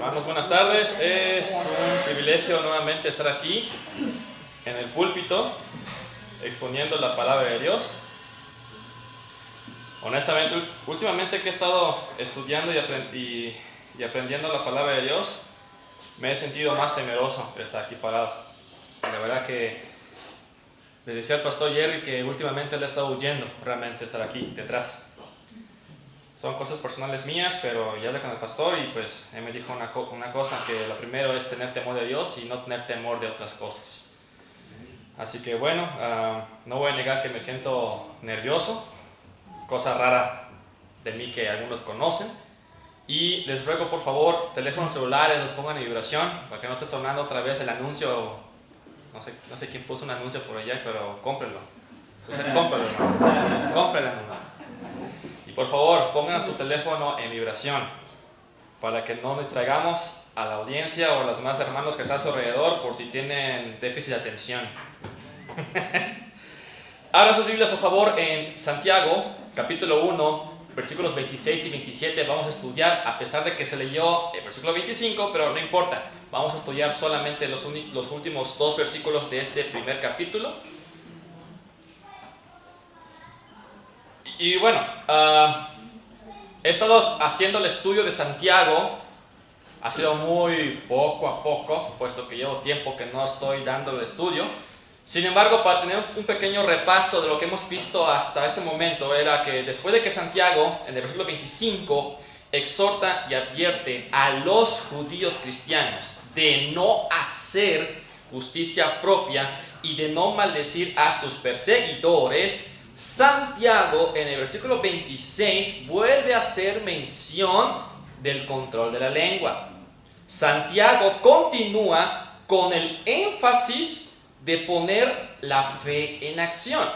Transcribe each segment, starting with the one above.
Hermanos, buenas tardes. Es un privilegio nuevamente estar aquí en el púlpito exponiendo la palabra de Dios. Honestamente, últimamente que he estado estudiando y aprendiendo la palabra de Dios, me he sentido más temeroso de estar aquí parado. La verdad que le decía al pastor Jerry que últimamente le he estado huyendo realmente estar aquí detrás. Son cosas personales mías, pero ya hablé con el pastor y pues él me dijo una cosa, que lo primero es tener temor de Dios y no tener temor de otras cosas. Así que bueno, no voy a negar que me siento nervioso, cosa rara de mí que algunos conocen. Y les ruego por favor, teléfonos celulares los pongan en vibración, para que no esté sonando otra vez el anuncio. No sé quién puso un anuncio por allá, pero cómprenlo. Cómprenlo, hermano. Compren el anuncio. Y por favor, pongan su teléfono en vibración para que no distraigamos a la audiencia o a los demás hermanos que están a su alrededor por si tienen déficit de atención. Abran sus Biblias, por favor, en Santiago, capítulo 1, versículos 26 y 27. Vamos a estudiar, a pesar de que se leyó el versículo 25, pero no importa. Vamos a estudiar solamente los últimos dos versículos de este primer capítulo. Y bueno, he estado haciendo el estudio de Santiago. Ha sido muy poco a poco, puesto que llevo tiempo que no estoy dando el estudio. Sin embargo, para tener un pequeño repaso de lo que hemos visto hasta ese momento, era que después de que Santiago, en el versículo 25, exhorta y advierte a los judíos cristianos de no hacer justicia propia y de no maldecir a sus perseguidores, Santiago en el versículo 26 vuelve a hacer mención del control de la lengua. Santiago continúa con el énfasis de poner la fe en acción.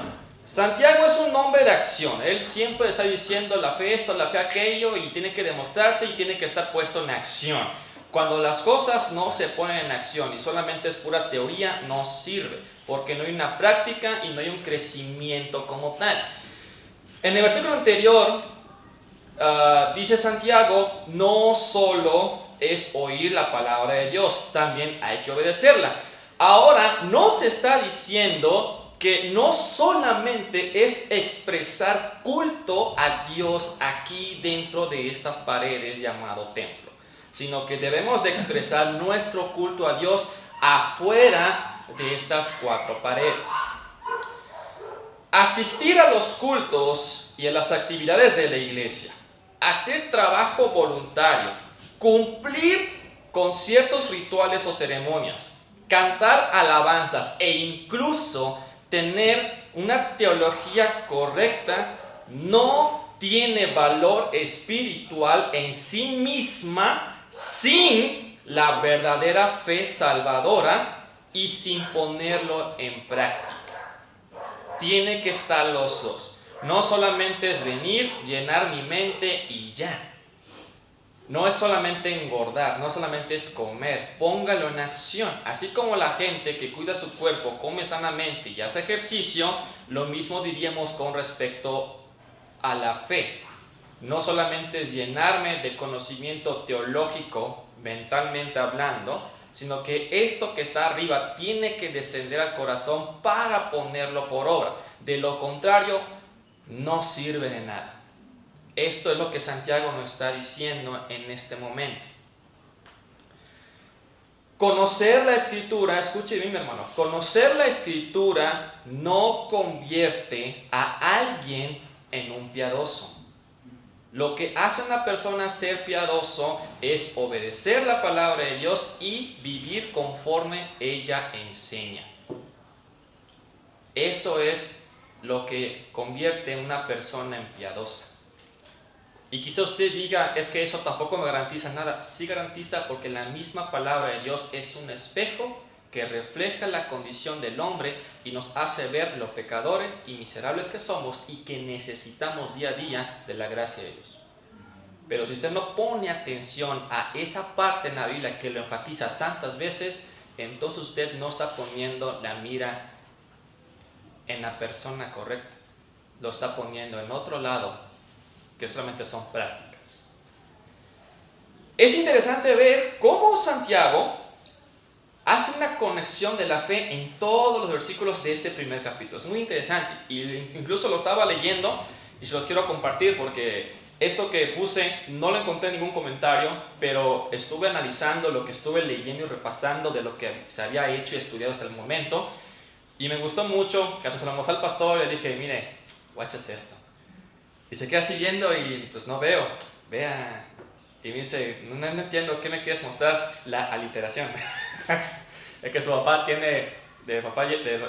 Santiago es un hombre de acción. Él siempre está diciendo la fe esto, la fe aquello, y tiene que demostrarse y tiene que estar puesto en acción. Cuando las cosas no se ponen en acción y solamente es pura teoría, no sirve, porque no hay una práctica y no hay un crecimiento como tal. En el versículo anterior dice Santiago, no solo es oír la palabra de Dios, también hay que obedecerla. Ahora no se está diciendo que no solamente es expresar culto a Dios aquí dentro de estas paredes llamado templo, sino que debemos de expresar nuestro culto a Dios afuera de estas cuatro paredes. Asistir a los cultos y a las actividades de la iglesia, hacer trabajo voluntario, cumplir con ciertos rituales o ceremonias, cantar alabanzas e incluso tener una teología correcta no tiene valor espiritual en sí misma sin la verdadera fe salvadora y sin ponerlo en práctica. Tiene que estar los dos. No solamente es venir, llenar mi mente y ya. No es solamente engordar, no solamente es comer, póngalo en acción. Así como la gente que cuida su cuerpo, come sanamente y hace ejercicio, lo mismo diríamos con respecto a la fe. No solamente es llenarme de conocimiento teológico, mentalmente hablando, sino que esto que está arriba tiene que descender al corazón para ponerlo por obra. De lo contrario, no sirve de nada. Esto es lo que Santiago nos está diciendo en este momento. Conocer la Escritura, escuche bien, mi hermano, conocer la Escritura no convierte a alguien en un piadoso. Lo que hace a una persona ser piadoso es obedecer la palabra de Dios y vivir conforme ella enseña. Eso es lo que convierte a una persona en piadosa. Y quizá usted diga, es que eso tampoco me garantiza nada. Sí garantiza, porque la misma palabra de Dios es un espejo que refleja la condición del hombre y nos hace ver lo pecadores y miserables que somos y que necesitamos día a día de la gracia de Dios. Pero si usted no pone atención a esa parte en la Biblia que lo enfatiza tantas veces, entonces usted no está poniendo la mira en la persona correcta. Lo está poniendo en otro lado, que solamente son prácticas. Es interesante ver cómo Santiago hace una conexión de la fe en todos los versículos de este primer capítulo. Es muy interesante. Y incluso lo estaba leyendo y se los quiero compartir porque esto que puse no lo encontré en ningún comentario, pero estuve analizando lo que estuve leyendo y repasando de lo que se había hecho y estudiado hasta el momento. Y me gustó mucho que hasta se lo mostré al pastor y le dije, mire, guáchese esto. Y se queda siguiendo y pues no veo, vea. Y me dice, no entiendo, ¿qué me quieres mostrar? La aliteración. Es que su papá tiene, del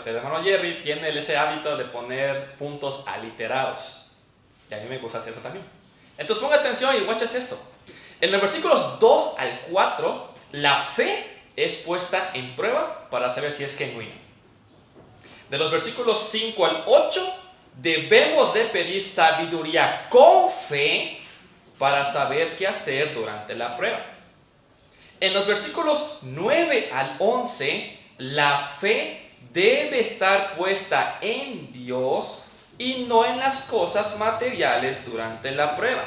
hermano Jerry, tiene ese hábito de poner puntos aliterados. Y a mí me gusta hacerlo también. Entonces ponga atención y guáchese esto. En los versículos 2 al 4, la fe es puesta en prueba para saber si es genuina. De los versículos 5 al 8, debemos de pedir sabiduría con fe para saber qué hacer durante la prueba. En los versículos 9 al 11, la fe debe estar puesta en Dios y no en las cosas materiales durante la prueba.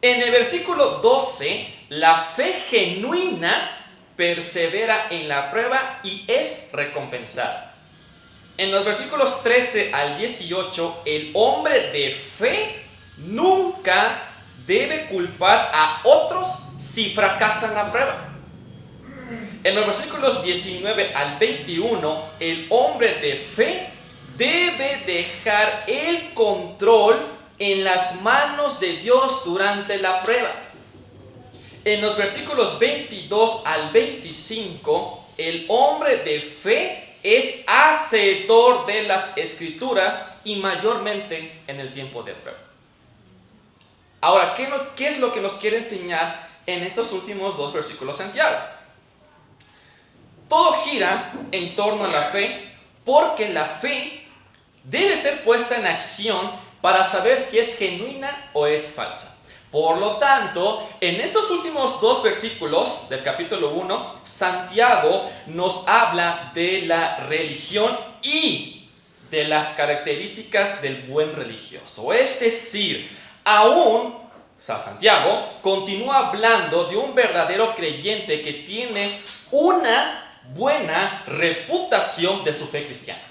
En el versículo 12, la fe genuina persevera en la prueba y es recompensada. En los versículos 13 al 18, el hombre de fe nunca debe culpar a otros si fracasan la prueba. En los versículos 19 al 21, el hombre de fe debe dejar el control en las manos de Dios durante la prueba. En los versículos 22 al 25, el hombre de fe es hacedor de las escrituras y mayormente en el tiempo de prueba. Ahora, ¿qué es lo que nos quiere enseñar en estos últimos dos versículos de Santiago? Todo gira en torno a la fe, porque la fe debe ser puesta en acción para saber si es genuina o es falsa. Por lo tanto, en estos últimos dos versículos del capítulo 1, Santiago nos habla de la religión y de las características del buen religioso. Es decir, Santiago continúa hablando de un verdadero creyente que tiene una buena reputación de su fe cristiana.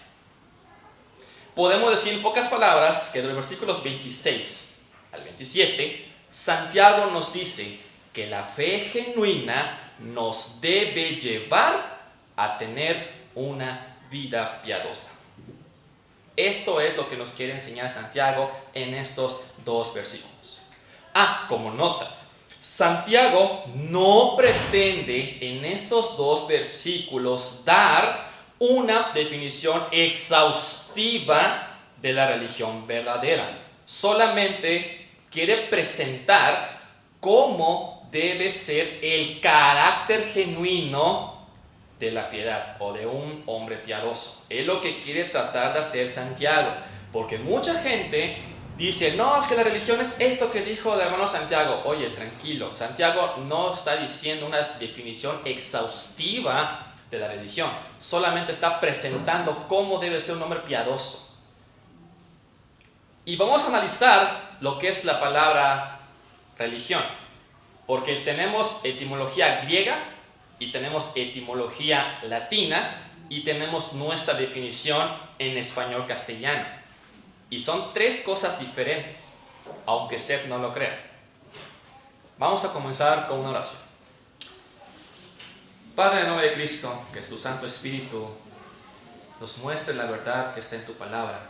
Podemos decir en pocas palabras que de los versículos 26 al 27, Santiago nos dice que la fe genuina nos debe llevar a tener una vida piadosa. Esto es lo que nos quiere enseñar Santiago en estos dos versículos. Como nota, Santiago no pretende en estos dos versículos dar una definición exhaustiva de la religión verdadera. Solamente quiere presentar cómo debe ser el carácter genuino de la piedad o de un hombre piadoso. Es lo que quiere tratar de hacer Santiago, porque mucha gente dice, no, es que la religión es esto que dijo el hermano Santiago. Oye, tranquilo, Santiago no está diciendo una definición exhaustiva de la religión, solamente está presentando cómo debe ser un hombre piadoso. Y vamos a analizar lo que es la palabra religión, porque tenemos etimología griega y tenemos etimología latina y tenemos nuestra definición en español castellano. Y son tres cosas diferentes, aunque usted no lo crea. Vamos a comenzar con una oración. Padre, en el nombre de Cristo, que tu Santo Espíritu nos muestre la verdad que está en tu palabra,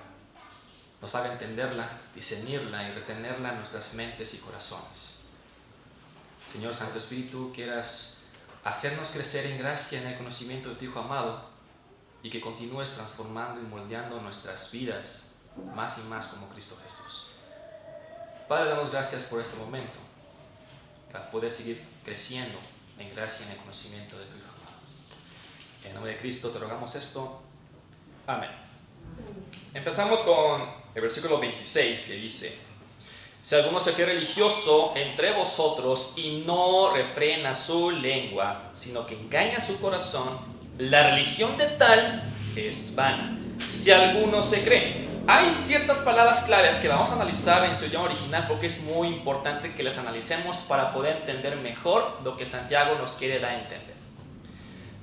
nos haga entenderla, discernirla y retenerla en nuestras mentes y corazones. Señor Santo Espíritu, quieras hacernos crecer en gracia y en el conocimiento de tu Hijo amado y que continúes transformando y moldeando nuestras vidas más y más como Cristo Jesús. Padre, damos gracias por este momento, para poder seguir creciendo en gracia y en el conocimiento de tu Hijo amado. En nombre de Cristo te rogamos esto. Amén. Empezamos con el versículo 26 que dice: si alguno se cree religioso entre vosotros y no refrena su lengua, sino que engaña su corazón, la religión de tal es vana. Si alguno se cree Hay ciertas palabras claves que vamos a analizar en su idioma original porque es muy importante que las analicemos para poder entender mejor lo que Santiago nos quiere dar a entender.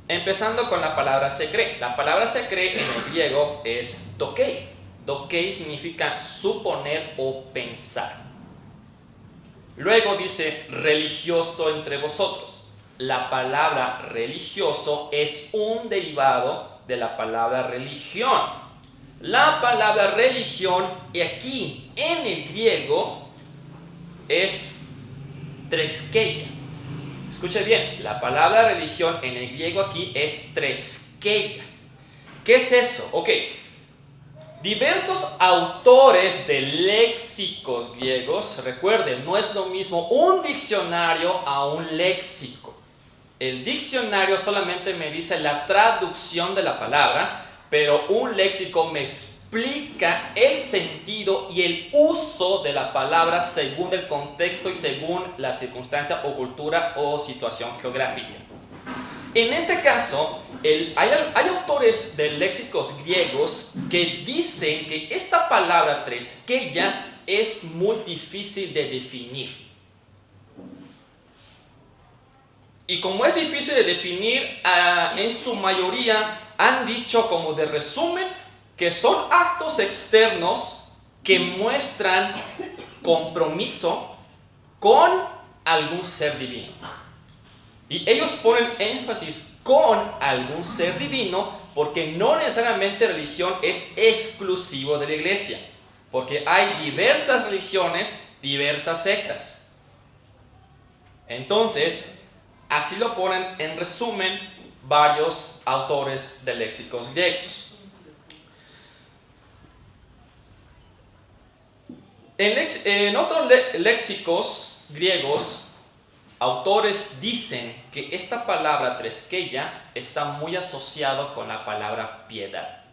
Empezando con la palabra se cree. La palabra se cree en el griego es dokei. Dokei significa suponer o pensar. Luego dice religioso entre vosotros. La palabra religioso es un derivado de la palabra religión. La palabra religión aquí en el griego es treskeia. Escuche bien, la palabra religión en el griego aquí es treskeia. ¿Qué es eso? Ok, diversos autores de léxicos griegos, recuerden, no es lo mismo un diccionario a un léxico. El diccionario solamente me dice la traducción de la palabra, pero un léxico me explica el sentido y el uso de la palabra según el contexto y según la circunstancia o cultura o situación geográfica. En este caso, hay autores de léxicos griegos que dicen que esta palabra treskeia es muy difícil de definir. Y como es difícil de definir, en su mayoría han dicho como de resumen que son actos externos que muestran compromiso con algún ser divino. Y ellos ponen énfasis con algún ser divino porque no necesariamente religión es exclusivo de la iglesia, porque hay diversas religiones, diversas sectas. Entonces, así lo ponen en resumen varios autores de léxicos griegos. En otros léxicos griegos, autores dicen que esta palabra treskeia está muy asociado con la palabra piedad.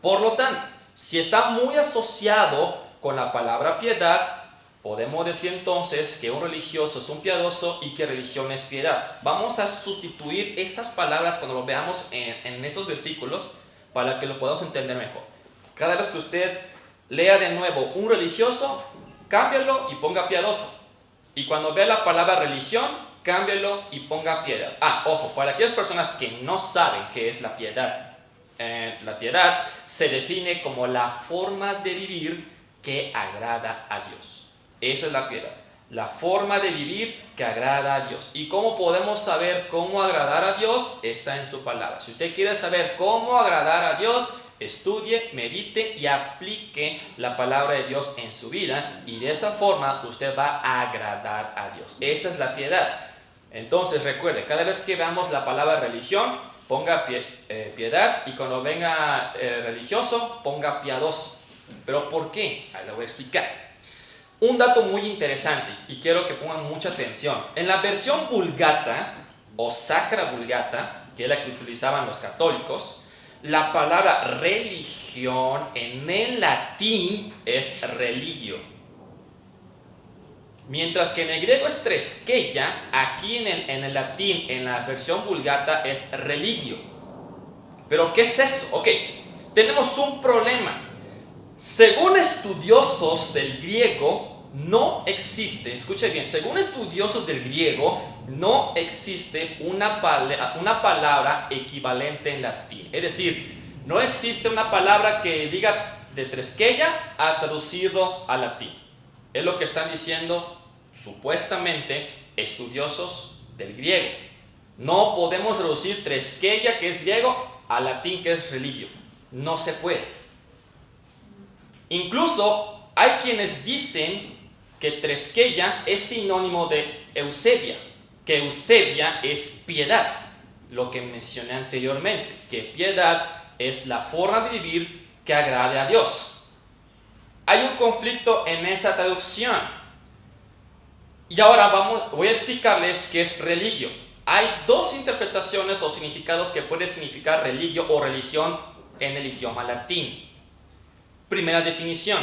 Por lo tanto, si está muy asociado con la palabra piedad, podemos decir entonces que un religioso es un piadoso y que religión es piedad. Vamos a sustituir esas palabras cuando lo veamos en estos versículos para que lo podamos entender mejor. Cada vez que usted lea de nuevo un religioso, cámbialo y ponga piadoso. Y cuando vea la palabra religión, cámbialo y ponga piedad. Ojo, para aquellas personas que no saben qué es la piedad se define como la forma de vivir que agrada a Dios. Esa es la piedad, la forma de vivir que agrada a Dios. ¿Y cómo podemos saber cómo agradar a Dios? Está en su palabra. Si usted quiere saber cómo agradar a Dios, estudie, medite y aplique la palabra de Dios en su vida, y de esa forma usted va a agradar a Dios. Esa es la piedad. Entonces recuerde, cada vez que veamos la palabra religión, ponga piedad, y cuando venga religioso, ponga piadoso. ¿Pero por qué? Ahí lo voy a explicar. Un dato muy interesante, y quiero que pongan mucha atención. En la versión Vulgata o Sacra Vulgata, que es la que utilizaban los católicos, la palabra religión en el latín es religio. Mientras que en el griego es treskeia, aquí en el latín, en la versión Vulgata, es religio. ¿Pero qué es eso? Ok, tenemos un problema. Según estudiosos del griego, no existe, escuche bien, según estudiosos del griego, no existe una palabra equivalente en latín. Es decir, no existe una palabra que diga de treskeia a traducido al latín. Es lo que están diciendo supuestamente estudiosos del griego. No podemos traducir treskeia, que es griego, al latín, que es religio. No se puede. Incluso hay quienes dicen que treskeia es sinónimo de eusebia, que eusebia es piedad, lo que mencioné anteriormente, que piedad es la forma de vivir que agrade a Dios. Hay un conflicto en esa traducción. Y ahora voy a explicarles qué es religio. Hay dos interpretaciones o significados que puede significar religio o religión en el idioma latín. Primera definición.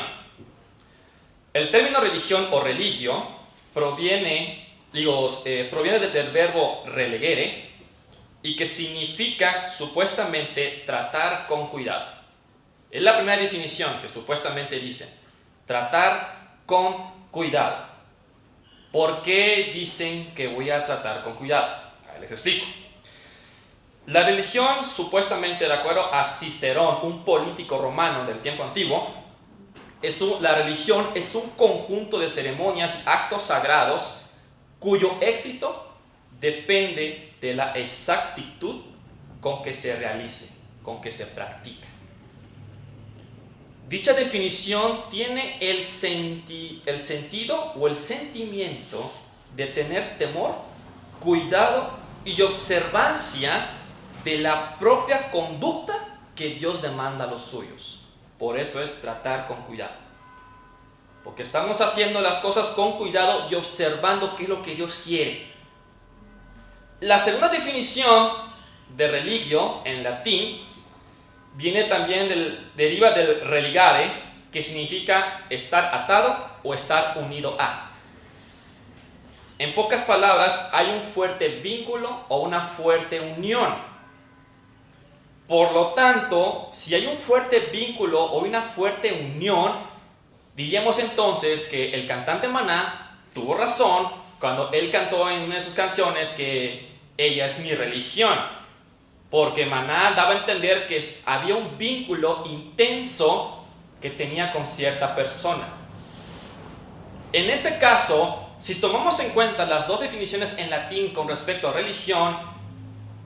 El término religión o religio proviene del verbo relegere, y que significa supuestamente tratar con cuidado. Es la primera definición que supuestamente dice, tratar con cuidado. ¿Por qué dicen que voy a tratar con cuidado? A ver, les explico. La religión, supuestamente, de acuerdo a Cicerón, un político romano del tiempo antiguo, la religión es un conjunto de ceremonias y actos sagrados cuyo éxito depende de la exactitud con que se realice, con que se practica. Dicha definición tiene el sentido o el sentimiento de tener temor, cuidado y observancia de la propia conducta que Dios demanda a los suyos. Por eso es tratar con cuidado. Porque estamos haciendo las cosas con cuidado y observando qué es lo que Dios quiere. La segunda definición de religio en latín deriva del religare, que significa estar atado o estar unido a. En pocas palabras, hay un fuerte vínculo o una fuerte unión. Por lo tanto, si hay un fuerte vínculo o una fuerte unión, diríamos entonces que el cantante Maná tuvo razón cuando él cantó en una de sus canciones que ella es mi religión, porque Maná daba a entender que había un vínculo intenso que tenía con cierta persona. En este caso, si tomamos en cuenta las dos definiciones en latín con respecto a religión,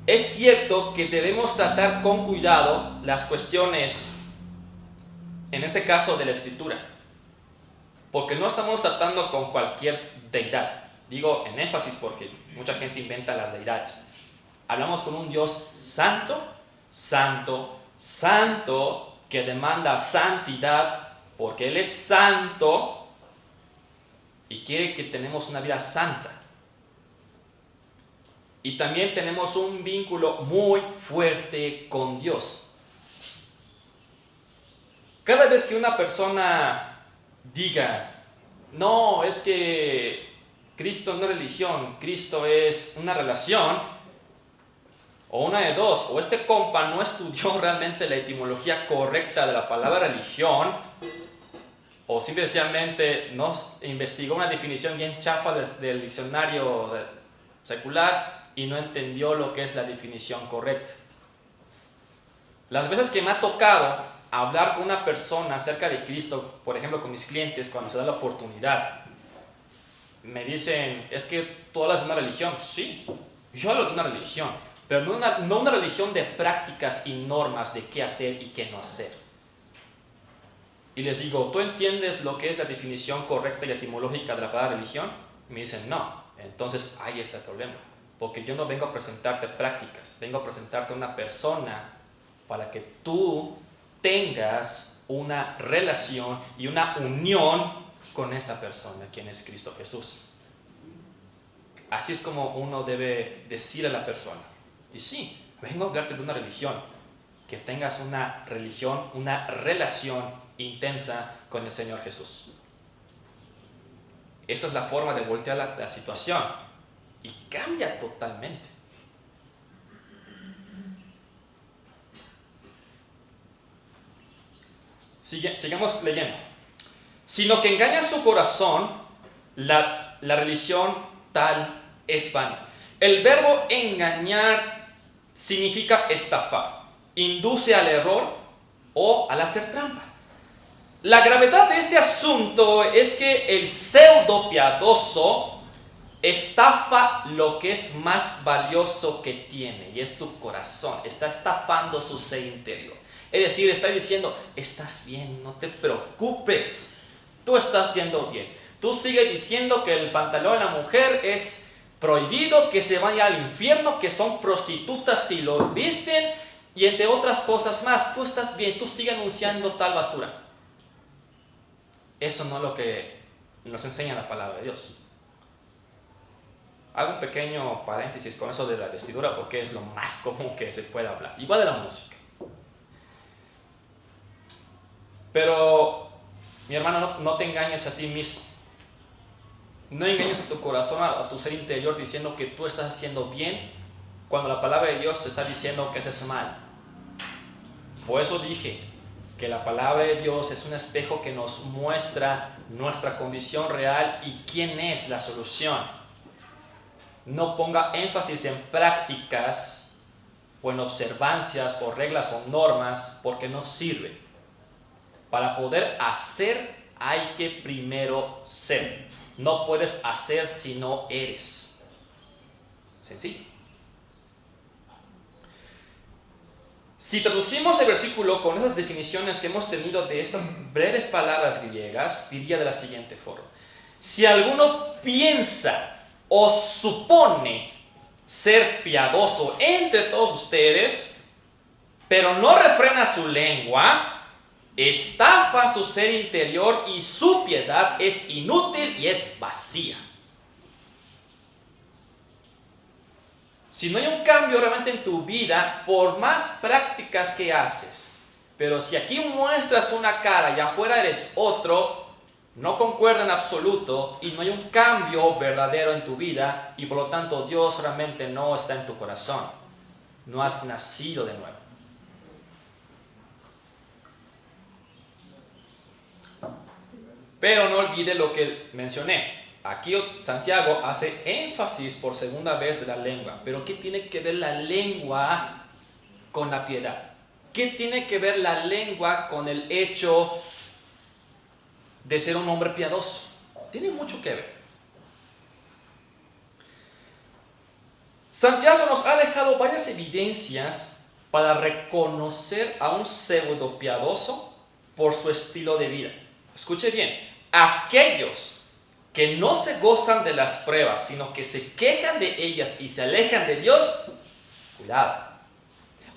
es cierto que debemos tratar con cuidado las cuestiones, en este caso de la escritura, porque no estamos tratando con cualquier deidad. Digo en énfasis porque mucha gente inventa las deidades. Hablamos con un Dios santo, santo, santo, que demanda santidad, porque Él es santo y quiere que tenemos una vida santa. Y también tenemos un vínculo muy fuerte con Dios. Cada vez que una persona diga, no, es que Cristo no es religión, Cristo es una relación, o una de dos, o este compa no estudió realmente la etimología correcta de la palabra religión, o simplemente no investigó una definición bien chafa del diccionario secular y no entendió lo que es la definición correcta. Las veces que me ha tocado hablar con una persona acerca de Cristo, por ejemplo con mis clientes, cuando se da la oportunidad, me dicen, es que tú hablas de una religión. Sí, yo hablo de una religión, pero no una religión de prácticas y normas de qué hacer y qué no hacer. Y les digo, ¿tú entiendes lo que es la definición correcta y etimológica de la palabra religión? Y me dicen, no. Entonces ahí está el problema. Porque yo no vengo a presentarte prácticas, vengo a presentarte una persona para que tú tengas una relación y una unión con esa persona, quien es Cristo Jesús. Así es como uno debe decir a la persona. Y sí, vengo a hablarte de una religión, que tengas una religión, una relación intensa con el Señor Jesús. Esa es la forma de voltear la situación y cambia totalmente. Sigamos leyendo. Sino que engaña su corazón, la religión tal es vana. El verbo engañar significa estafar, induce al error o al hacer trampa. La gravedad de este asunto es que el pseudo piadoso estafa lo que es más valioso que tiene, y es su corazón. Está estafando su ser interior. Es decir, está diciendo, estás bien, no te preocupes, tú estás yendo bien. Tú sigues diciendo que el pantalón de la mujer es prohibido, que se vaya al infierno, que son prostitutas si lo visten, y entre otras cosas más. Tú estás bien, tú sigues anunciando tal basura. Eso no es lo que nos enseña la palabra de Dios. Hago un pequeño paréntesis con eso de la vestidura porque es lo más común que se puede hablar. Igual de la música. Pero, mi hermano, no te engañes a ti mismo. No engañes a tu corazón, a tu ser interior diciendo que tú estás haciendo bien cuando la palabra de Dios te está diciendo que haces mal. Por eso dije, que la palabra de Dios es un espejo que nos muestra nuestra condición real y quién es la solución. No ponga énfasis en prácticas o en observancias o reglas o normas porque no sirve. Para poder hacer hay que primero ser. No puedes hacer si no eres. Sencillo. Si traducimos el versículo con esas definiciones que hemos tenido de estas breves palabras griegas, diría de la siguiente forma: si alguno piensa o supone ser piadoso entre todos ustedes, pero no refrena su lengua, estafa su ser interior y su piedad es inútil y es vacía. Si no hay un cambio realmente en tu vida, por más prácticas que haces, pero si aquí muestras una cara y afuera eres otro, no concuerda en absoluto y no hay un cambio verdadero en tu vida y por lo tanto Dios realmente no está en tu corazón. No has nacido de nuevo. Pero no olvide lo que mencioné. Aquí Santiago hace énfasis por segunda vez de la lengua. Pero ¿qué tiene que ver la lengua con la piedad? ¿Qué tiene que ver la lengua con el hecho de ser un hombre piadoso? Tiene mucho que ver. Santiago nos ha dejado varias evidencias para reconocer a un pseudo piadoso por su estilo de vida. Escuche bien, aquellos que no se gozan de las pruebas, sino que se quejan de ellas y se alejan de Dios, cuidado.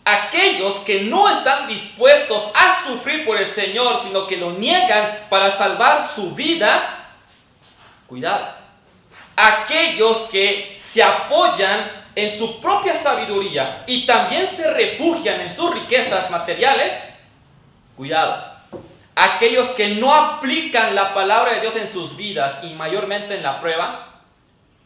Aquellos que no están dispuestos a sufrir por el Señor, sino que lo niegan para salvar su vida, cuidado. Aquellos que se apoyan en su propia sabiduría y también se refugian en sus riquezas materiales, cuidado. Aquellos que no aplican la palabra de Dios en sus vidas y mayormente en la prueba,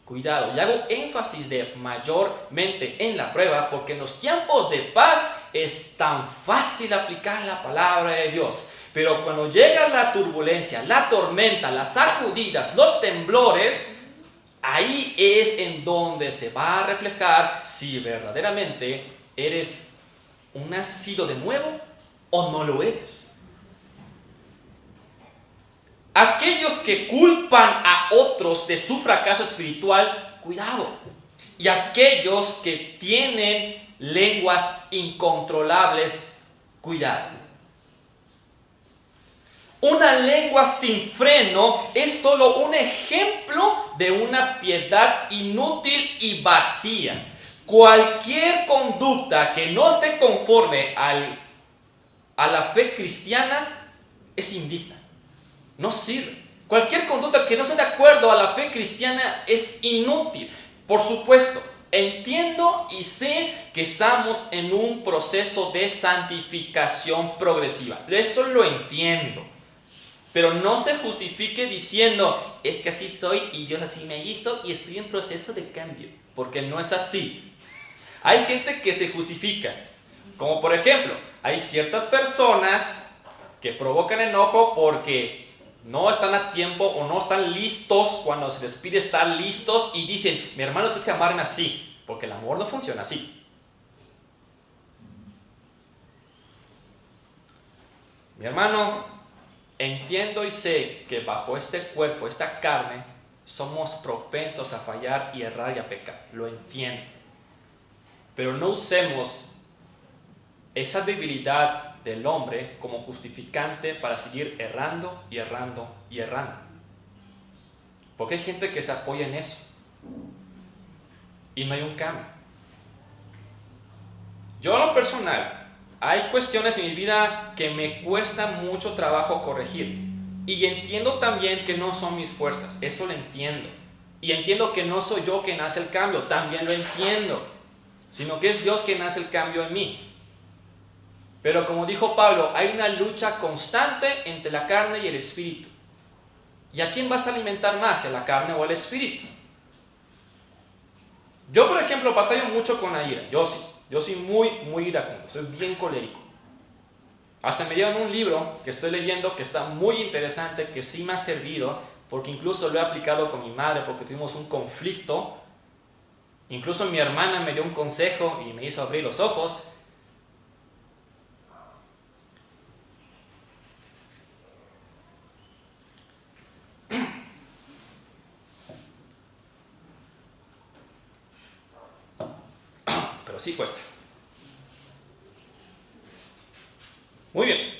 cuidado. Y hago énfasis de mayormente en la prueba porque en los tiempos de paz es tan fácil aplicar la palabra de Dios. Pero cuando llega la turbulencia, la tormenta, las sacudidas, los temblores, ahí es en donde se va a reflejar si verdaderamente eres un nacido de nuevo o no lo eres. Aquellos que culpan a otros de su fracaso espiritual, cuidado. Y aquellos que tienen lenguas incontrolables, cuidado. Una lengua sin freno es solo un ejemplo de una piedad inútil y vacía. Cualquier conducta que no esté conforme a la fe cristiana es indigna. No sirve. Cualquier conducta que no esté de acuerdo a la fe cristiana es inútil. Por supuesto, entiendo y sé que estamos en un proceso de santificación progresiva. Eso lo entiendo. Pero no se justifique diciendo, es que así soy y Dios así me hizo y estoy en proceso de cambio. Porque no es así. Hay gente que se justifica. Como por ejemplo, hay ciertas personas que provocan enojo porque no están a tiempo o no están listos cuando se les pide estar listos y dicen, mi hermano tienes que amarme así, porque el amor no funciona así. Mi hermano, entiendo y sé que bajo este cuerpo, esta carne, somos propensos a fallar y errar y a pecar. Lo entiendo. Pero no usemos esa debilidad del hombre como justificante para seguir errando y errando y errando. Porque hay gente que se apoya en eso y no hay un cambio. Yo en lo personal, hay cuestiones en mi vida que me cuesta mucho trabajo corregir y entiendo también que no son mis fuerzas, eso lo entiendo. Y entiendo que no soy yo quien hace el cambio, también lo entiendo, sino que es Dios quien hace el cambio en mí. Pero como dijo Pablo, hay una lucha constante entre la carne y el espíritu. ¿Y a quién vas a alimentar más, a la carne o al espíritu? Yo, por ejemplo, batallo mucho con la ira. Yo soy muy iracundo, soy bien colérico. Hasta me dieron un libro que estoy leyendo que está muy interesante, que sí me ha servido, porque incluso lo he aplicado con mi madre, porque tuvimos un conflicto. Incluso mi hermana me dio un consejo y me hizo abrir los ojos. Pero sí cuesta. Muy bien.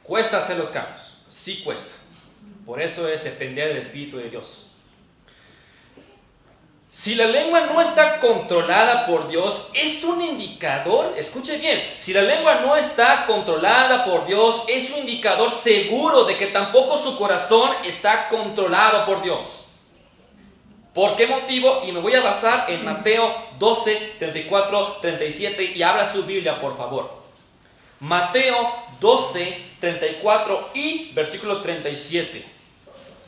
Cuesta hacer los cambios. Sí cuesta. Por eso es depender del Espíritu de Dios. Si la lengua no está controlada por Dios, es un indicador, escuche bien, si la lengua no está controlada por Dios, es un indicador seguro de que tampoco su corazón está controlado por Dios. ¿Por qué motivo? Y me voy a basar en Mateo 12, 34, 37 y abra su Biblia, por favor. Mateo 12, 34 y versículo 37.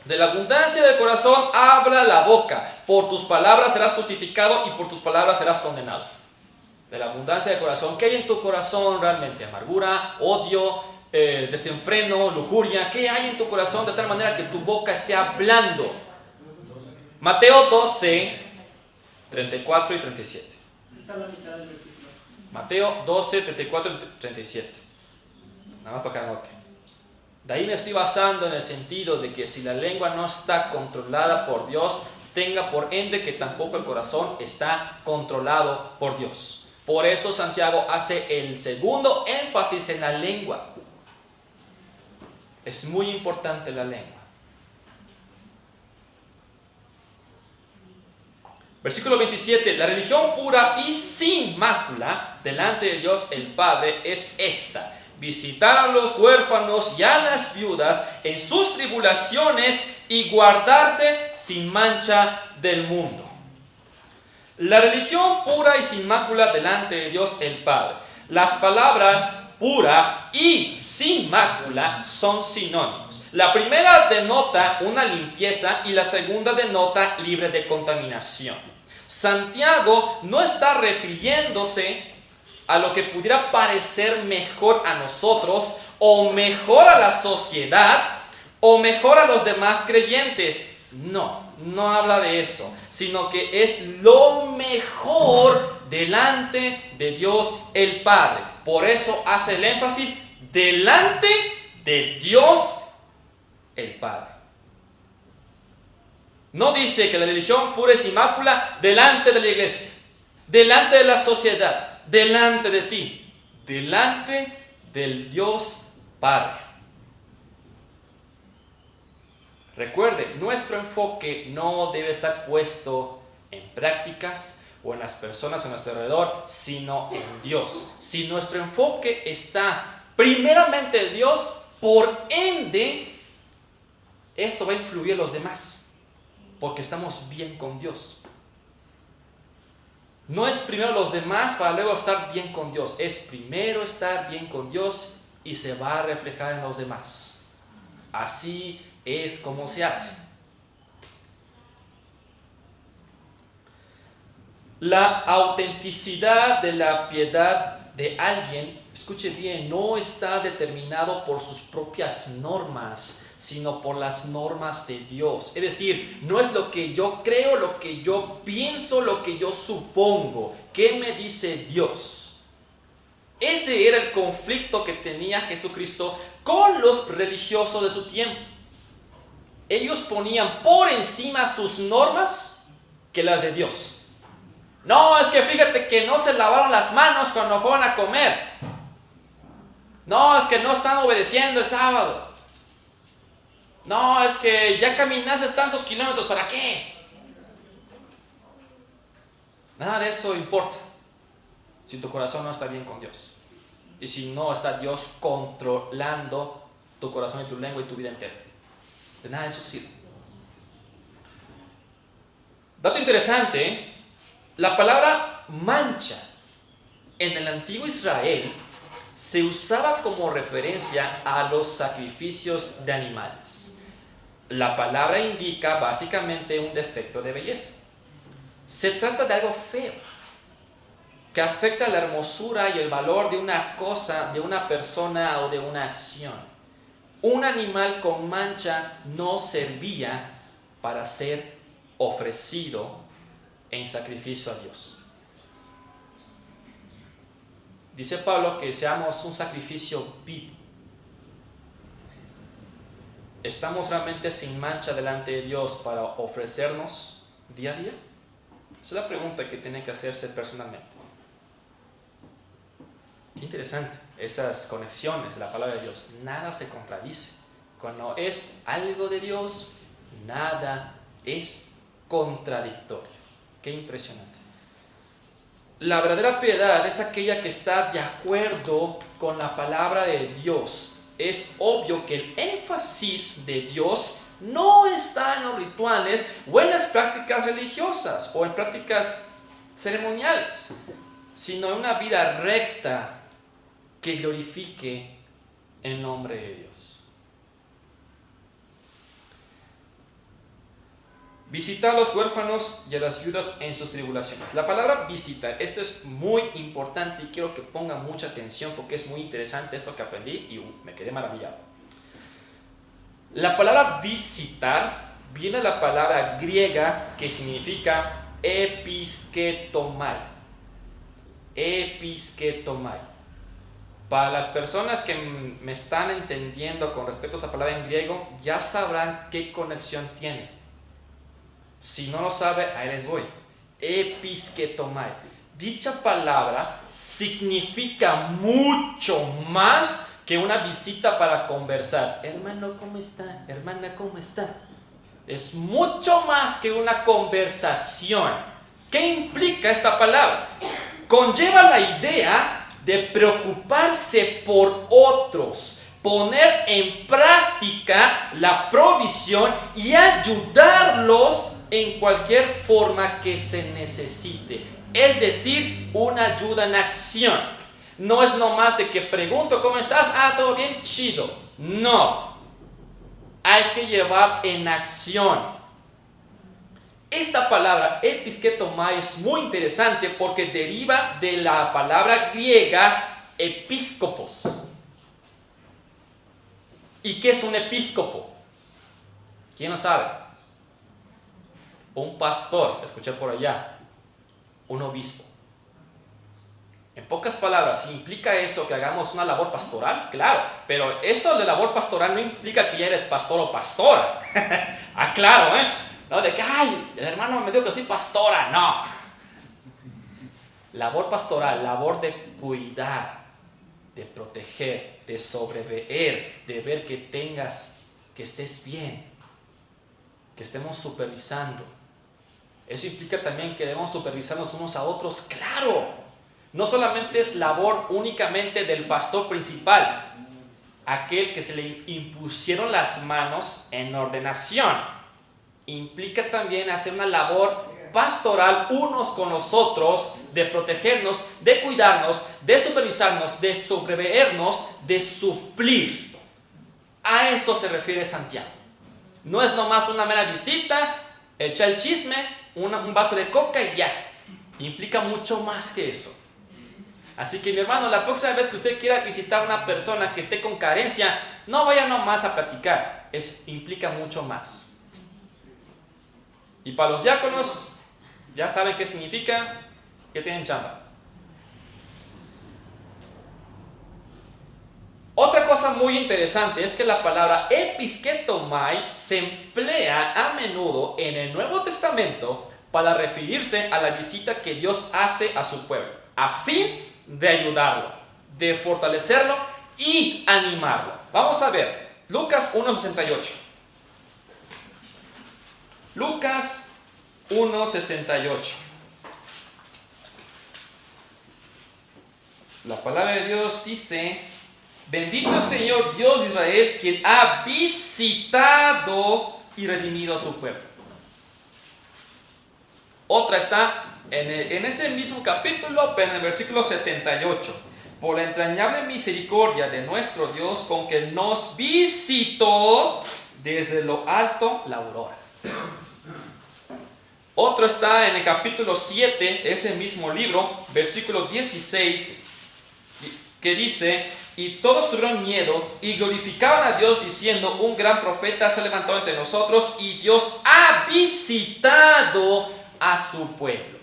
De la abundancia del corazón habla la boca. Por tus palabras serás justificado y por tus palabras serás condenado. De la abundancia del corazón. ¿Qué hay en tu corazón realmente? Amargura, odio, desenfreno, lujuria. ¿Qué hay en tu corazón de tal manera que tu boca esté hablando? Mateo 12, 34 y 37. Está la mitad del versículo. Mateo 12, 34 y 37. Nada más para que anote. De ahí me estoy basando en el sentido de que si la lengua no está controlada por Dios, tenga por ende que tampoco el corazón está controlado por Dios. Por eso Santiago hace el segundo énfasis en la lengua. Es muy importante la lengua. Versículo 27. La religión pura y sin mácula delante de Dios el Padre es esta: visitar a los huérfanos y a las viudas en sus tribulaciones y guardarse sin mancha del mundo. La religión pura y sin mácula delante de Dios el Padre. Las palabras pura y sin mácula son sinónimos. La primera denota una limpieza y la segunda denota libre de contaminación. Santiago no está refiriéndose a lo que pudiera parecer mejor a nosotros, o mejor a la sociedad, o mejor a los demás creyentes. No habla de eso, sino que es lo mejor delante de Dios el Padre. Por eso hace el énfasis delante de Dios el Padre. No dice que la religión pura y sin mácula delante de la iglesia, delante de la sociedad, delante de ti, delante del Dios Padre. Recuerde, nuestro enfoque no debe estar puesto en prácticas o en las personas a nuestro alrededor, sino en Dios. Si nuestro enfoque está primeramente en Dios, por ende, eso va a influir en los demás, porque estamos bien con Dios. No es primero los demás para luego estar bien con Dios. Es primero estar bien con Dios y se va a reflejar en los demás. Así es como se hace. La autenticidad de la piedad de alguien, escuche bien, no está determinado por sus propias normas, sino por las normas de Dios. Es decir, no es lo que yo creo, lo que yo pienso, lo que yo supongo. ¿Qué me dice Dios? Ese era el conflicto que tenía Jesucristo con los religiosos de su tiempo. Ellos ponían por encima sus normas que las de Dios. No, es que fíjate que no se lavaron las manos cuando fueron a comer. No, es que no están obedeciendo el sábado. No, es que ya caminaste tantos kilómetros, ¿para qué? Nada de eso importa si tu corazón no está bien con Dios. Y si no está Dios controlando tu corazón y tu lengua y tu vida entera. De nada de eso sirve. Dato interesante, la palabra mancha en el antiguo Israel se usaba como referencia a los sacrificios de animales. La palabra indica básicamente un defecto de belleza. Se trata de algo feo. que afecta la hermosura y el valor de una cosa, de una persona o de una acción. Un animal con mancha no servía para ser ofrecido en sacrificio a Dios. Dice Pablo que seamos un sacrificio vivo. ¿Estamos realmente sin mancha delante de Dios para ofrecernos día a día? Esa es la pregunta que tiene que hacerse personalmente. Qué interesante, esas conexiones de la palabra de Dios. Nada se contradice. Cuando es algo de Dios, nada es contradictorio. Qué impresionante. La verdadera piedad es aquella que está de acuerdo con la palabra de Dios. Es obvio que el énfasis de Dios no está en los rituales o en las prácticas religiosas o en prácticas ceremoniales, sino en una vida recta que glorifique el nombre de Dios. Visitar a los huérfanos y a las viudas en sus tribulaciones. La palabra visitar, esto es muy importante y quiero que pongan mucha atención porque es muy interesante esto que aprendí y me quedé maravillado. La palabra visitar viene de la palabra griega que significa episketomai. Episketomai. Para las personas que me están entendiendo con respecto a esta palabra en griego, ya sabrán qué conexión tiene. Si no lo sabe, ahí les voy. Episketomai. Dicha palabra significa mucho más que una visita para conversar. Hermano, ¿cómo está? Hermana, ¿cómo está? Es mucho más que una conversación. ¿Qué implica esta palabra? Conlleva la idea de preocuparse por otros, poner en práctica la provisión y ayudarlos en cualquier forma que se necesite. Es decir, una ayuda en acción. No es nomás de que pregunto, ¿cómo estás? Ah, todo bien, chido. No. Hay que llevar en acción. Esta palabra episketomai es muy interesante porque deriva de la palabra griega episcopos. ¿Y qué es un episcopo? ¿Quién lo sabe? Un pastor, escuché por allá, un obispo. En pocas palabras, ¿implica eso que hagamos una labor pastoral? Claro, pero eso de labor pastoral no implica que ya eres pastor o pastora. Ah, claro, No de que, ay, el hermano me dijo que soy pastora, no. Labor pastoral, labor de cuidar, de proteger, de sobreveer, de ver que estés bien, que estemos supervisando. Eso implica también que debemos supervisarnos unos a otros, claro. No solamente es labor únicamente del pastor principal, aquel que se le impusieron las manos en ordenación. Implica también hacer una labor pastoral unos con los otros, de protegernos, de cuidarnos, de supervisarnos, de sobreveernos, de suplir. A eso se refiere Santiago. No es nomás una mera visita, echar el chisme, un vaso de coca y ya. Implica mucho más que eso. Así que mi hermano, la próxima vez que usted quiera visitar a una persona que esté con carencia, no vaya nomás a platicar. Eso implica mucho más. Y para los diáconos, ya saben qué significa, que tienen chamba. Otra cosa muy interesante es que la palabra episketomai se emplea a menudo en el Nuevo Testamento para referirse a la visita que Dios hace a su pueblo, a fin de ayudarlo, de fortalecerlo y animarlo. Vamos a ver, Lucas 1:68. Lucas 1:68. La palabra de Dios dice: bendito Señor Dios de Israel, quien ha visitado y redimido a su pueblo. Otra está en ese mismo capítulo, pero en el versículo 78. Por la entrañable misericordia de nuestro Dios, con que nos visitó desde lo alto la aurora. Otro está en el capítulo 7 de ese mismo libro, versículo 16, que dice: y todos tuvieron miedo y glorificaban a Dios diciendo: un gran profeta se ha levantado entre nosotros y Dios ha visitado a su pueblo.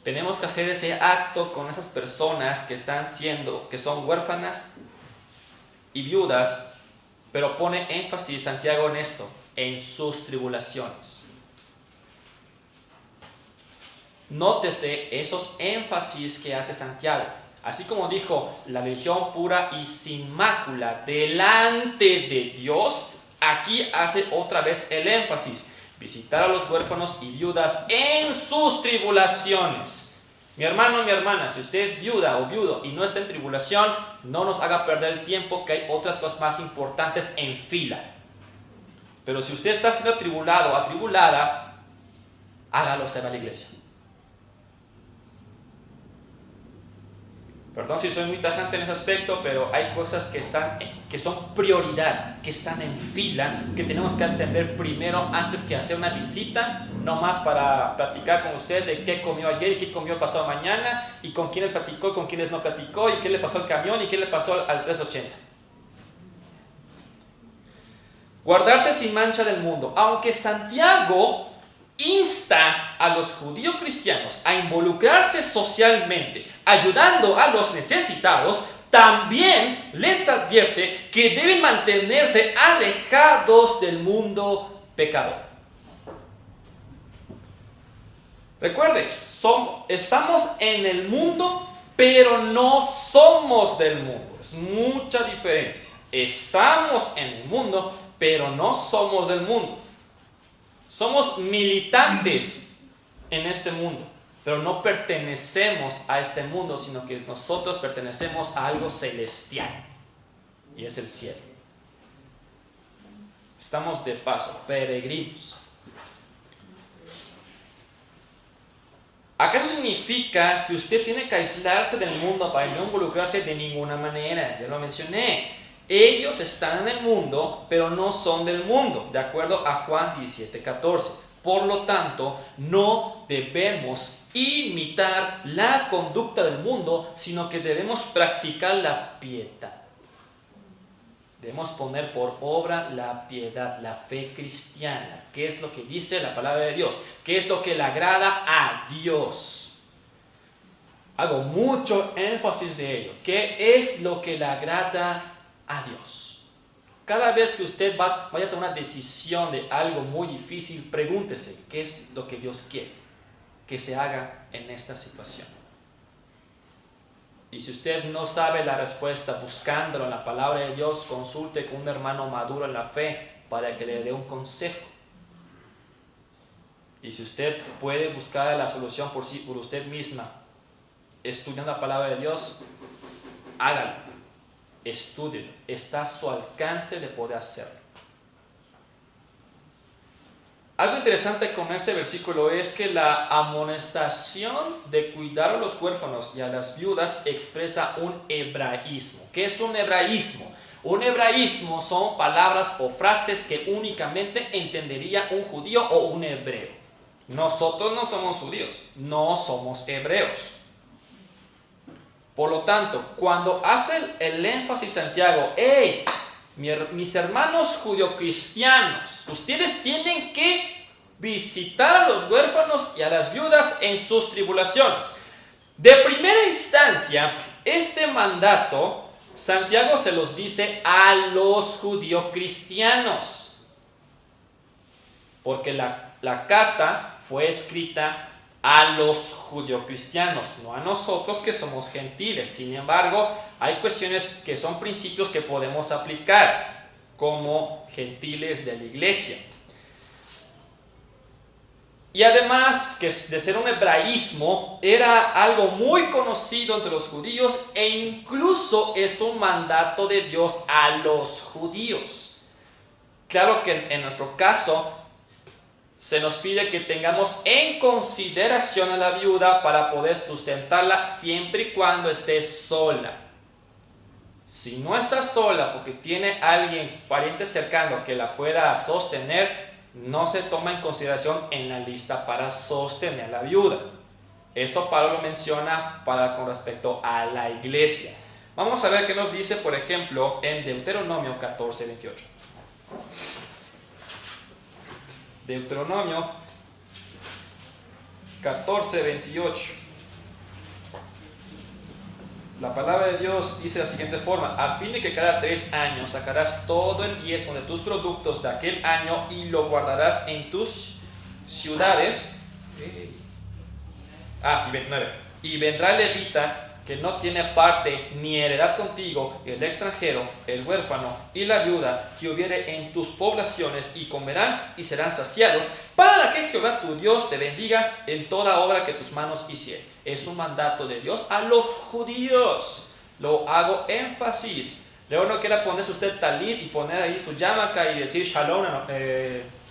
Tenemos que hacer ese acto con esas personas que son huérfanas y viudas, pero pone énfasis Santiago en esto, en sus tribulaciones. Nótese esos énfasis que hace Santiago. Así como dijo, la religión pura y sin mácula delante de Dios, aquí hace otra vez el énfasis: visitar a los huérfanos y viudas en sus tribulaciones. Mi hermano, mi hermana, si usted es viuda o viudo y no está en tribulación, no nos haga perder el tiempo, que hay otras cosas más importantes en fila. Pero si usted está siendo atribulado o atribulada, hágalo, se va a la iglesia. Perdón si soy muy tajante en ese aspecto, pero hay cosas que son prioridad, que están en fila, que tenemos que atender primero antes que hacer una visita, no más para platicar con usted de qué comió ayer y qué comió pasado mañana, y con quiénes platicó y con quiénes no platicó, y qué le pasó al camión y qué le pasó al 380. Guardarse sin mancha del mundo. Aunque Santiago insta a los judíos cristianos a involucrarse socialmente, ayudando a los necesitados, también les advierte que deben mantenerse alejados del mundo pecador. Recuerde, estamos en el mundo, pero no somos del mundo. Es mucha diferencia. Estamos en el mundo, pero no somos del mundo. Somos militantes en este mundo, pero no pertenecemos a este mundo, sino que nosotros pertenecemos a algo celestial, y es el cielo. Estamos de paso, peregrinos. ¿Acaso significa que usted tiene que aislarse del mundo para no involucrarse de ninguna manera? Ya lo mencioné. Ellos están en el mundo, pero no son del mundo, de acuerdo a Juan 17:14. Por lo tanto, no debemos imitar la conducta del mundo, sino que debemos practicar la piedad. Debemos poner por obra la piedad, la fe cristiana. ¿Qué es lo que dice la palabra de Dios? ¿Qué es lo que le agrada a Dios? Hago mucho énfasis de ello. ¿Qué es lo que le agrada a Dios? Cada vez que usted vaya a tomar una decisión de algo muy difícil, pregúntese: ¿qué es lo que Dios quiere que se haga en esta situación? Y si usted no sabe la respuesta, buscándolo en la palabra de Dios, consulte con un hermano maduro en la fe para que le dé un consejo. Y si usted puede buscar la solución por usted misma, estudiando la palabra de Dios, hágalo. Estúdielo, está a su alcance de poder hacerlo. Algo interesante con este versículo es que la amonestación de cuidar a los huérfanos y a las viudas expresa un hebraísmo. ¿Qué es un hebraísmo? Un hebraísmo son palabras o frases que únicamente entendería un judío o un hebreo. Nosotros no somos judíos, no somos hebreos. Por lo tanto, cuando hace el énfasis Santiago: ¡hey! Mis hermanos judio-cristianos, ustedes tienen que visitar a los huérfanos y a las viudas en sus tribulaciones. De primera instancia, este mandato, Santiago se los dice a los judio-cristianos, porque la carta fue escrita a los judio-cristianos, no a nosotros que somos gentiles. Sin embargo, hay cuestiones que son principios que podemos aplicar como gentiles de la iglesia. Y además, que de ser un hebraísmo, era algo muy conocido entre los judíos, e incluso es un mandato de Dios a los judíos. Claro que en nuestro caso se nos pide que tengamos en consideración a la viuda para poder sustentarla siempre y cuando esté sola. Si no está sola porque tiene alguien, pariente cercano, que la pueda sostener, no se toma en consideración en la lista para sostener a la viuda. Eso Pablo lo menciona con respecto a la iglesia. Vamos a ver qué nos dice, por ejemplo, en Deuteronomio 14:28. Deuteronomio 14:28. La palabra de Dios dice de la siguiente forma: al fin de que cada 3 años sacarás todo el diezmo de tus productos de aquel año y lo guardarás en tus ciudades. Y 29. Y vendrá el levita que no tiene parte ni heredad contigo, el extranjero, el huérfano y la viuda que hubiere en tus poblaciones, y comerán y serán saciados, para que Jehová tu Dios te bendiga en toda obra que tus manos hicieren. Es un mandato de Dios a los judíos. Lo hago énfasis. Luego no quiera ponerse usted talit y poner ahí su yamaka y decir shalom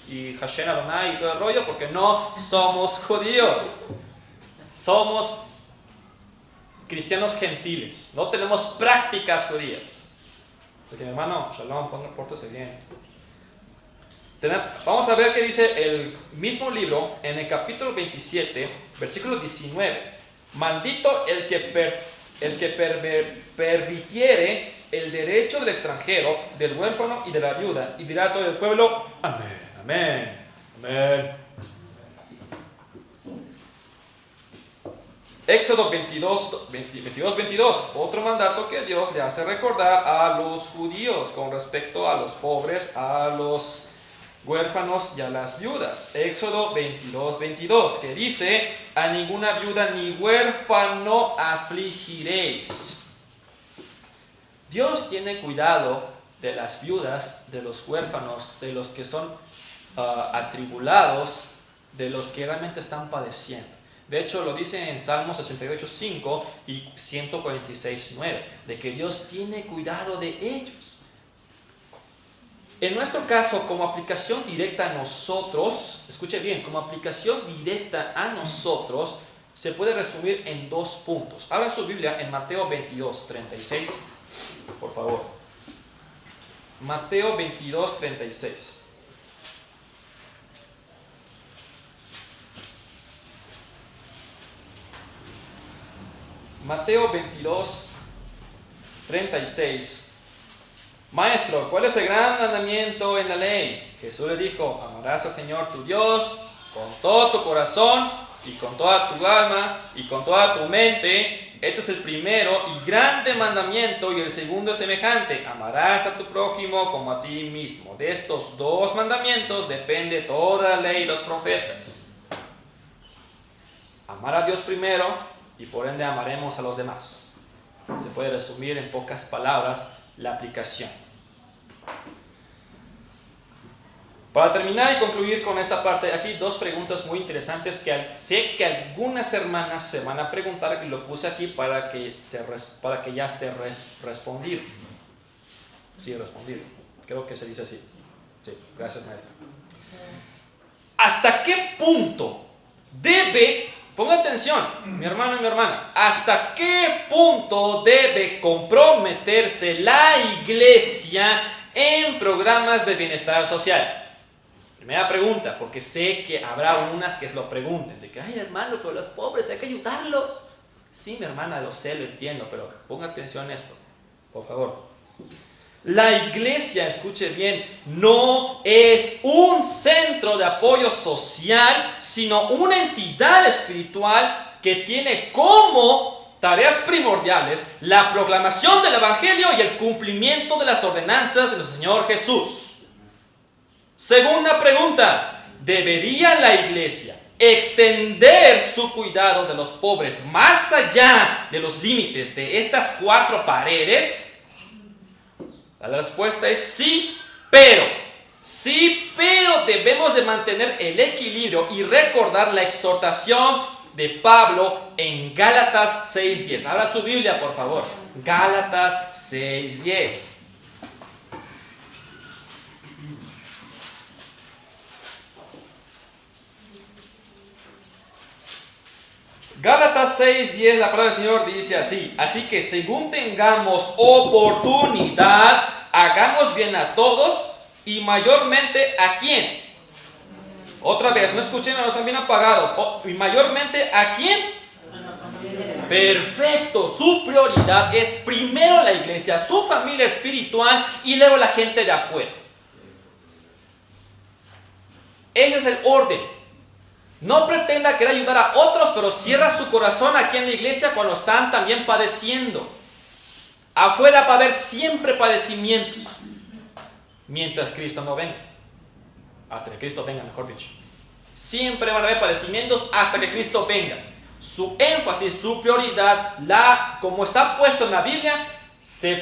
y Hashem Adonai y todo el rollo, porque no somos judíos. Somos cristianos gentiles, no tenemos prácticas judías. Porque mi hermano, shalom, pórtese bien. Vamos a ver qué dice el mismo libro en el capítulo 27, versículo 19. Maldito el que permitiere el derecho del extranjero, del huérfano y de la viuda, y dirá a todo el pueblo: amén, amén, amén. Éxodo 22:22, otro mandato que Dios le hace recordar a los judíos con respecto a los pobres, a los huérfanos y a las viudas. Éxodo 22:22, que dice: a ninguna viuda ni huérfano afligiréis. Dios tiene cuidado de las viudas, de los huérfanos, de los que son atribulados, de los que realmente están padeciendo. De hecho, lo dice en Salmos 68:5 y 146:9, de que Dios tiene cuidado de ellos. En nuestro caso, como aplicación directa a nosotros, escuche bien, como aplicación directa a nosotros, se puede resumir en 2 puntos. Abra su Biblia en Mateo 22:36, por favor. Mateo 22:36. Mateo 22:36. Maestro, ¿cuál es el gran mandamiento en la ley? Jesús le dijo: amarás al Señor tu Dios con todo tu corazón y con toda tu alma y con toda tu mente. Este es el primero y grande mandamiento, y el segundo es semejante: amarás a tu prójimo como a ti mismo. De estos 2 mandamientos depende toda la ley y los profetas. Amar a Dios primero, y por ende amaremos a los demás. Se puede resumir en pocas palabras la aplicación. Para terminar y concluir con esta parte, aquí 2 preguntas muy interesantes que sé que algunas hermanas se van a preguntar, y lo puse aquí para que ya esté respondido. Sí, respondido. Creo que se dice así. Sí, gracias, maestra. ¿Hasta qué punto ponga atención, mi hermano y mi hermana, hasta qué punto debe comprometerse la iglesia en programas de bienestar social? Primera pregunta, porque sé que habrá unas que lo pregunten, de que, ay hermano, pero los pobres hay que ayudarlos. Sí, mi hermana, lo sé, lo entiendo, pero ponga atención a esto, por favor. La iglesia, escuche bien, no es un centro de apoyo social, sino una entidad espiritual que tiene como tareas primordiales la proclamación del evangelio y el cumplimiento de las ordenanzas de nuestro Señor Jesús. Segunda pregunta: ¿debería la iglesia extender su cuidado de los pobres más allá de los límites de estas 4 paredes? La respuesta es sí, pero debemos de mantener el equilibrio y recordar la exhortación de Pablo en Gálatas 6:10. Abra su Biblia, por favor. Gálatas 6:10. Gálatas 6:10, la palabra del Señor dice así: así que según tengamos oportunidad, hagamos bien a todos, y mayormente ¿a quién? Otra vez, no escuchen, no están bien apagados. Y mayormente, ¿a quién? Perfecto, su prioridad es primero la iglesia, su familia espiritual y luego la gente de afuera. Ese es el orden. No pretenda querer ayudar a otros, pero cierra su corazón aquí en la iglesia cuando están también padeciendo. Afuera va a haber siempre padecimientos mientras Cristo no venga. Hasta que Cristo venga, mejor dicho. Siempre van a haber padecimientos hasta que Cristo venga. Su énfasis, su prioridad, como está puesto en la Biblia,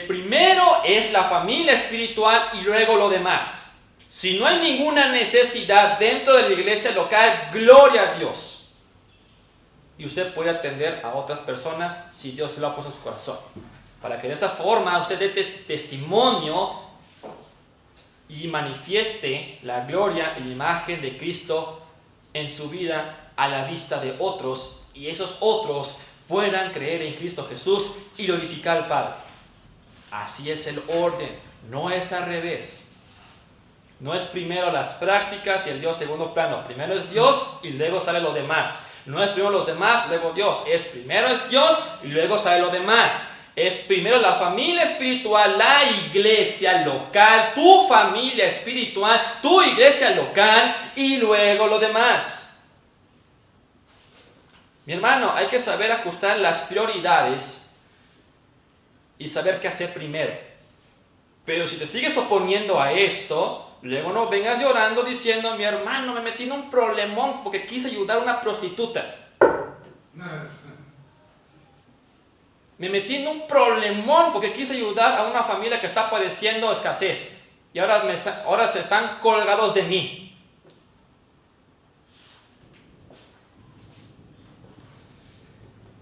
primero es la familia espiritual y luego lo demás. Si no hay ninguna necesidad dentro de la iglesia local, gloria a Dios. Y usted puede atender a otras personas si Dios se lo ha puesto en su corazón. Para que de esa forma usted dé testimonio y manifieste la gloria y la imagen de Cristo en su vida a la vista de otros, y esos otros puedan creer en Cristo Jesús y glorificar al Padre. Así es el orden, no es al revés. No es primero las prácticas y el Dios segundo plano. Primero es Dios y luego sale lo demás. No es primero los demás, luego Dios. Primero es Dios y luego sale lo demás. Es primero la familia espiritual, la iglesia local, tu familia espiritual, tu iglesia local y luego lo demás. Mi hermano, hay que saber ajustar las prioridades y saber qué hacer primero. Pero si te sigues oponiendo a esto, luego no vengas llorando diciendo: mi hermano, me metí en un problemón porque quise ayudar a una prostituta. Me metí en un problemón porque quise ayudar a una familia que está padeciendo escasez. Y ahora se están colgados de mí.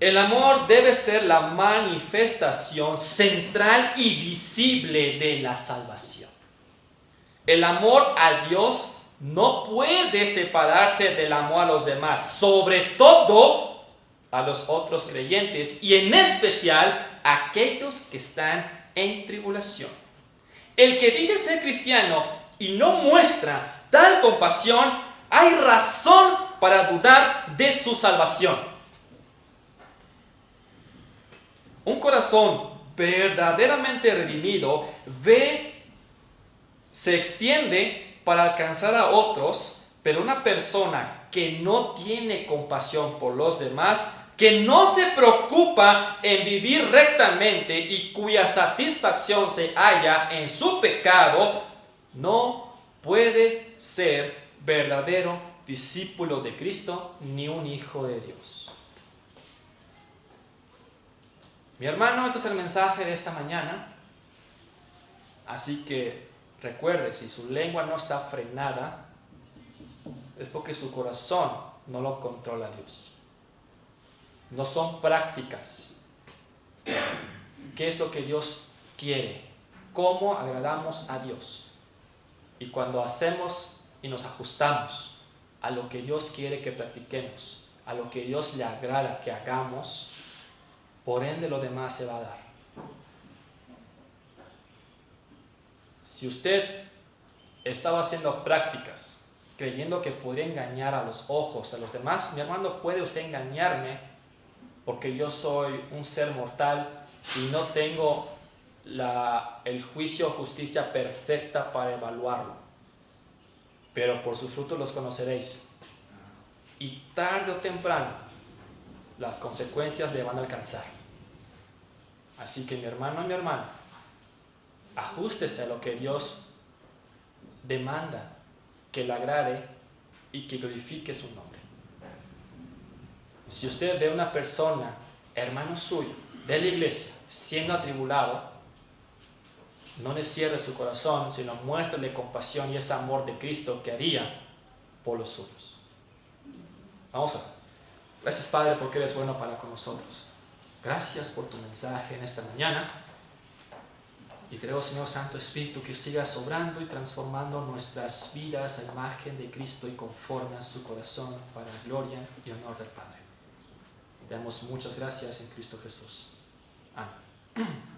El amor debe ser la manifestación central y visible de la salvación. El amor a Dios no puede separarse del amor a los demás, sobre todo a los otros creyentes y en especial a aquellos que están en tribulación. El que dice ser cristiano y no muestra tal compasión, hay razón para dudar de su salvación. Un corazón verdaderamente redimido se extiende para alcanzar a otros, pero una persona que no tiene compasión por los demás, que no se preocupa en vivir rectamente y cuya satisfacción se halla en su pecado, no puede ser verdadero discípulo de Cristo ni un hijo de Dios. Mi hermano, este es el mensaje de esta mañana. Así que recuerde, si su lengua no está frenada, es porque su corazón no lo controla Dios. No son prácticas. ¿Qué es lo que Dios quiere? ¿Cómo agradamos a Dios? Y cuando hacemos y nos ajustamos a lo que Dios quiere que practiquemos, a lo que Dios le agrada que hagamos, por ende lo demás se va a dar. Si usted estaba haciendo prácticas creyendo que podía engañar a los ojos de los demás, mi hermano, puede usted engañarme porque yo soy un ser mortal y no tengo el juicio o justicia perfecta para evaluarlo. Pero por sus frutos los conoceréis. Y tarde o temprano las consecuencias le van a alcanzar. Así que mi hermano y mi hermana, ajústese a lo que Dios demanda que le agrade y que glorifique su nombre. Si usted ve a una persona, hermano suyo, de la iglesia, siendo atribulado, no le cierre su corazón, sino muéstrele compasión y ese amor de Cristo que haría por los suyos. Vamos a ver. Gracias, Padre, porque eres bueno para con nosotros. Gracias por tu mensaje en esta mañana. Y te ruego, Señor Santo Espíritu, que sigas obrando y transformando nuestras vidas a imagen de Cristo y conforme a su corazón para gloria y honor del Padre. Te damos muchas gracias en Cristo Jesús. Amén.